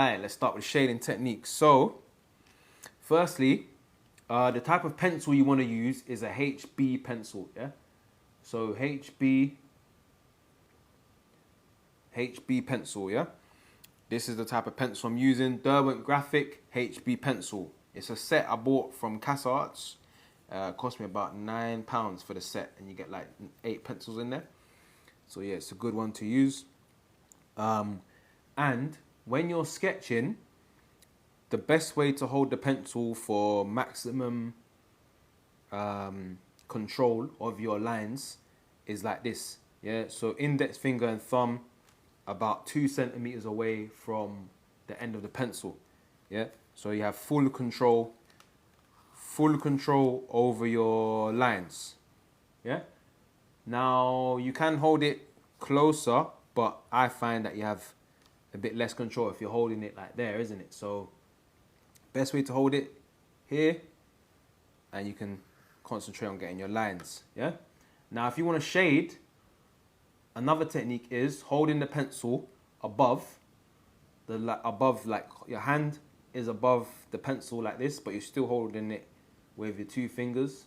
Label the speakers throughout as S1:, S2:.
S1: Alright, let's start with shading techniques. So, firstly, the type of pencil you want to use is a HB pencil, yeah? So HB pencil, yeah? This is the type of pencil I'm using, Derwent Graphic HB pencil. It's a set I bought from CasaArts. It cost me about £9 for the set, and you get like 8 pencils in there. So yeah, it's a good one to use. And when you're sketching, the best way to hold the pencil for maximum control of your lines is like this. Yeah, so index finger and thumb about 2 centimeters away from the end of the pencil. Yeah, so you have full control over your lines. Yeah, now you can hold it closer, but I find that you have a bit less control if you're holding it like there, isn't it? So best way to hold it here, and you can concentrate on getting your lines. Yeah, now if you want to shade, another technique is holding the pencil above like your hand is above the pencil like this, but you're still holding it with your 2 fingers.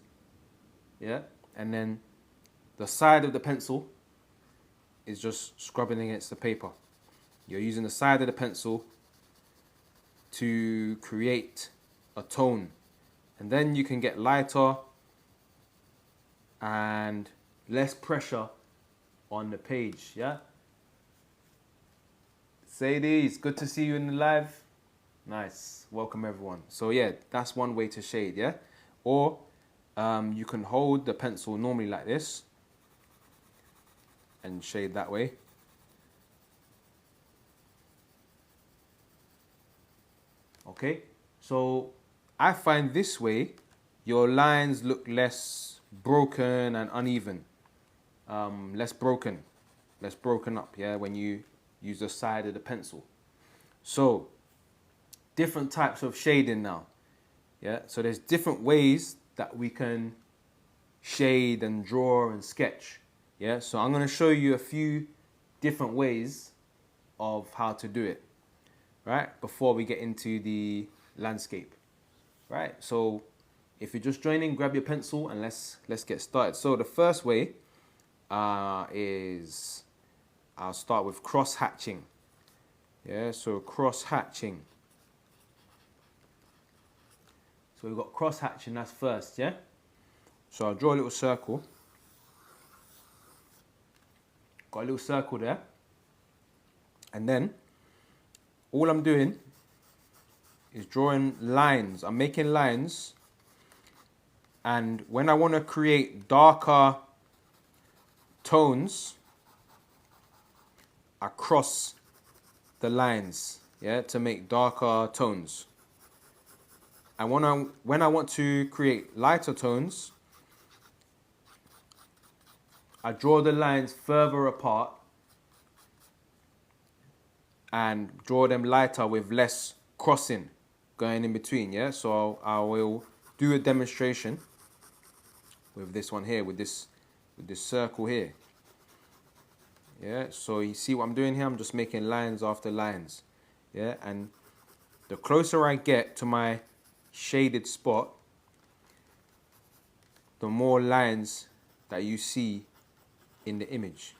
S1: Yeah, and then the side of the pencil is just scrubbing against the paper. You're using the side of the pencil to create a tone, and then you can get lighter and less pressure on the page. Yeah, Sadie's, good to see you in the live. Nice, welcome everyone. So yeah, that's one way to shade. Yeah, or you can hold the pencil normally like this and shade that way. Okay, so I find this way your lines look less broken and uneven, less broken up, yeah, when you use the side of the pencil. So different types of shading now, yeah, so there's different ways that we can shade and draw and sketch. Yeah, so I'm going to show you a few different ways of how to do it, right, before we get into the landscape. Right, so if you're just joining, grab your pencil and let's get started. So the first way is I'll start with cross hatching. Yeah, so cross hatching. So we've got cross hatching, that's first, yeah? So I'll draw a little circle. Got a little circle there. And then all I'm doing is drawing lines. I'm making lines. And when I want to create darker tones, I cross the lines, yeah, to make darker tones. And when I want to create lighter tones, I draw the lines further apart and draw them lighter with less crossing going in between, yeah? So I will do a demonstration with this one here, with this circle here. Yeah, so you see what I'm doing here? I'm just making lines after lines, yeah? And the closer I get to my shaded spot, the more lines that you see in the image.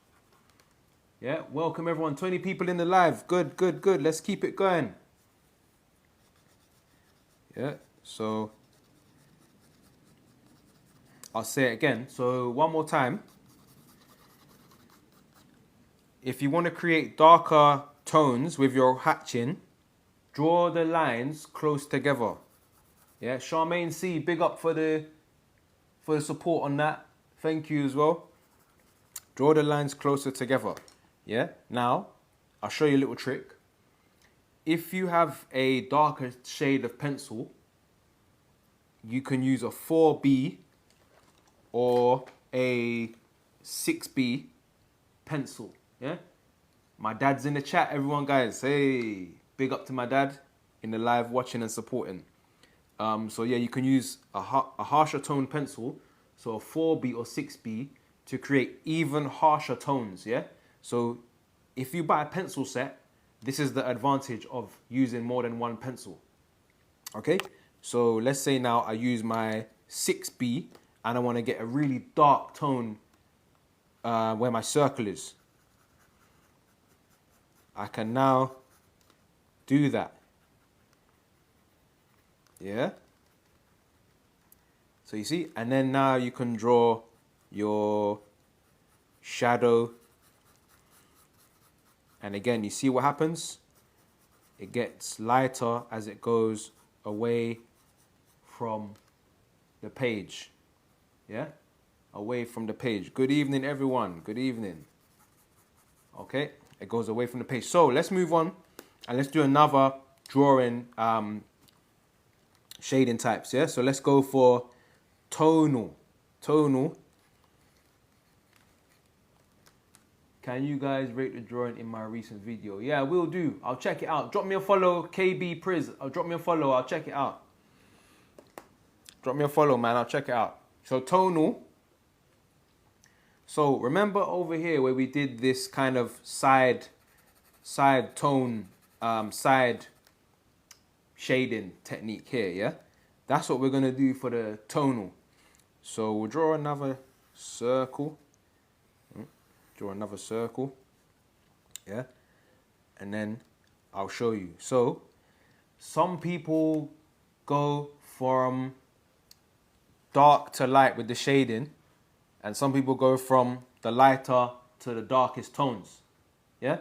S1: Yeah, welcome everyone. 20 people in the live. Good, good, good. Let's keep it going. Yeah, so I'll say it again. So one more time. If you want to create darker tones with your hatching, draw the lines close together. Yeah, Charmaine C, big up for the support on that. Thank you as well. Draw the lines closer together. Yeah, now I'll show you a little trick. If you have a darker shade of pencil, you can use a 4B or a 6B pencil. Yeah, my dad's in the chat, everyone, guys. Hey, big up to my dad in the live watching and supporting. So yeah, you can use a harsher tone pencil, so a 4B or 6B, to create even harsher tones. Yeah, so if you buy a pencil set, this is the advantage of using more than one pencil. Okay, so let's say now I use my 6B and I want to get a really dark tone where my circle is. I can now do that. Yeah. So you see, and then now you can draw your shadow. And again, you see what happens? It gets lighter as it goes away from the page. Yeah? Away from the page. Good evening, everyone. Good evening. Okay? It goes away from the page. So let's move on and let's do another drawing shading types. Yeah? So let's go for tonal. Tonal. Can you guys rate the drawing in my recent video? Yeah, I will do. I'll check it out. Drop me a follow, KB Priz. Drop me a follow. I'll check it out. Drop me a follow, man. I'll check it out. So tonal. So remember over here where we did this kind of side tone, side shading technique here, yeah? That's what we're going to do for the tonal. So we'll draw another circle. Draw another circle. Yeah? And then I'll show you. So some people go from dark to light with the shading, and some people go from the lighter to the darkest tones. Yeah?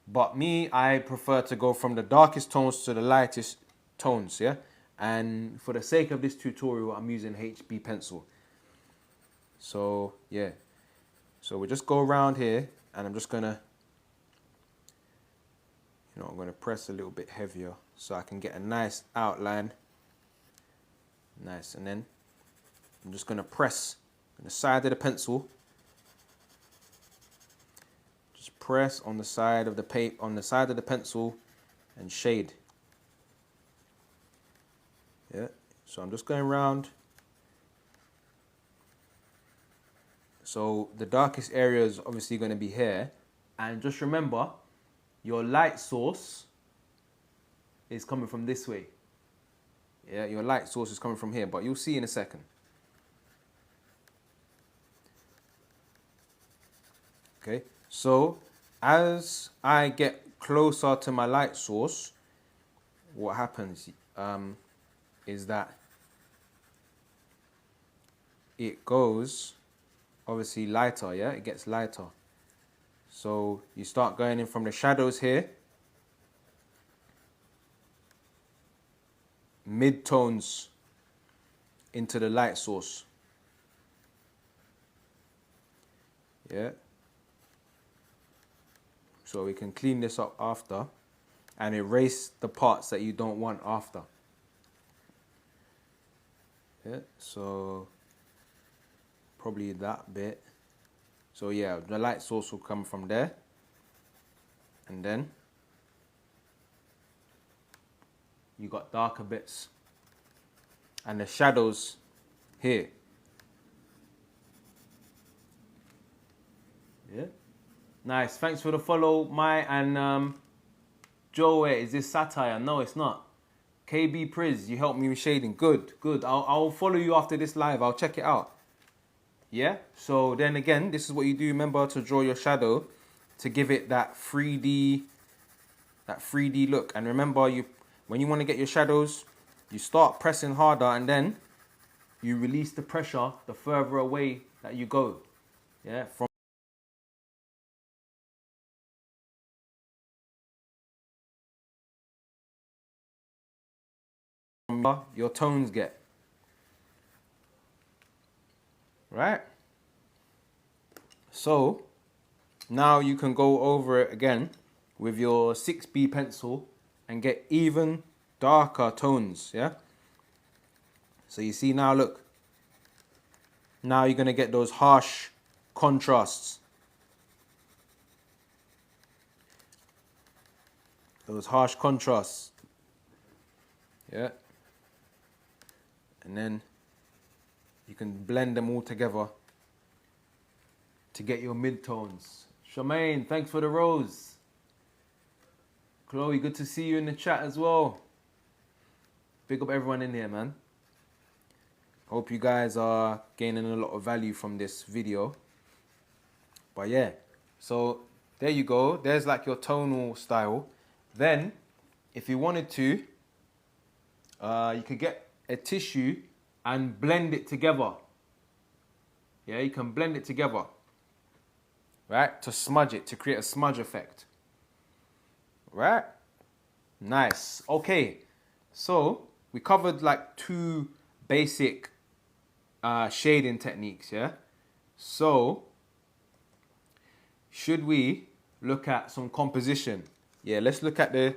S1: But me, I prefer to go from the darkest tones to the lightest tones, yeah? And for the sake of this tutorial, I'm using HB pencil. So, yeah. So we'll just go around here, and I'm just gonna, I'm gonna press a little bit heavier so I can get a nice outline. Nice, and then I'm just gonna press on the side of the pencil. Just press on the side of the pencil and shade. Yeah, so I'm just going around. So the darkest area is obviously going to be here. And just remember, your light source is coming from this way. Yeah, your light source is coming from here, but you'll see in a second. Okay, so as I get closer to my light source, what happens is that it goes obviously lighter, yeah? It gets lighter. So you start going in from the shadows here. Mid-tones into the light source. Yeah. So we can clean this up after and erase the parts that you don't want after. Yeah, so probably that bit. So yeah, the light source will come from there. And then you got darker bits. And the shadows here. Yeah. Nice. Thanks for the follow, and Joe. Is this satire? No, it's not. KB Priz, you helped me with shading. Good, good. I'll follow you after this live. I'll check it out. Yeah. So then again, this is what you do. Remember to draw your shadow to give it that 3D look. And remember, when you want to get your shadows, you start pressing harder, and then you release the pressure the further away that you go. Yeah. From your tones get. Right? So now you can go over it again with your 6B pencil and get even darker tones, yeah? So you see now, look. Now you're going to get those harsh contrasts. Those harsh contrasts. Yeah. And then you can blend them all together to get your mid-tones. Charmaine, thanks for the rose. Chloe, good to see you in the chat as well. Big up everyone in here, man. Hope you guys are gaining a lot of value from this video. But yeah, so there you go. There's like your tonal style. Then, if you wanted to, you could get a tissue and blend it together. Yeah, you can blend it together. Right? To smudge it, to create a smudge effect. Right? Nice. Okay. So, we covered like 2 basic shading techniques, yeah? So, should we look at some composition? Yeah, let's look at the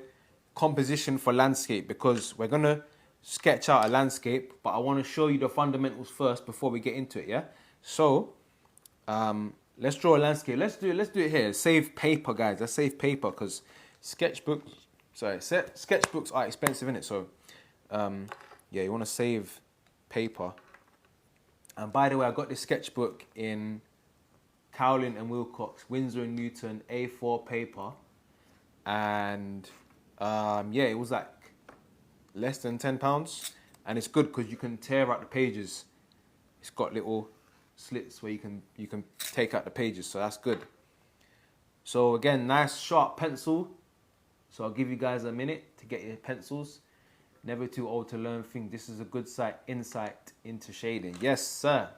S1: composition for landscape, because we're gonna sketch out a landscape, but I want to show you the fundamentals first before we get into it, yeah? So, let's draw a landscape. Let's do it here. Save paper, guys. Let's save paper, because sketchbooks are expensive, innit? So, yeah, you want to save paper. And by the way, I got this sketchbook in Cowlin and Wilcox, Winsor and Newton, A4 paper. And yeah, it was like less than £10. And it's good because you can tear out the pages. It's got little slits where you can take out the pages, so that's good. So again, nice sharp pencil. So I'll give you guys a minute to get your pencils. Never too old to learn things. This is a good insight into shading. Yes, sir.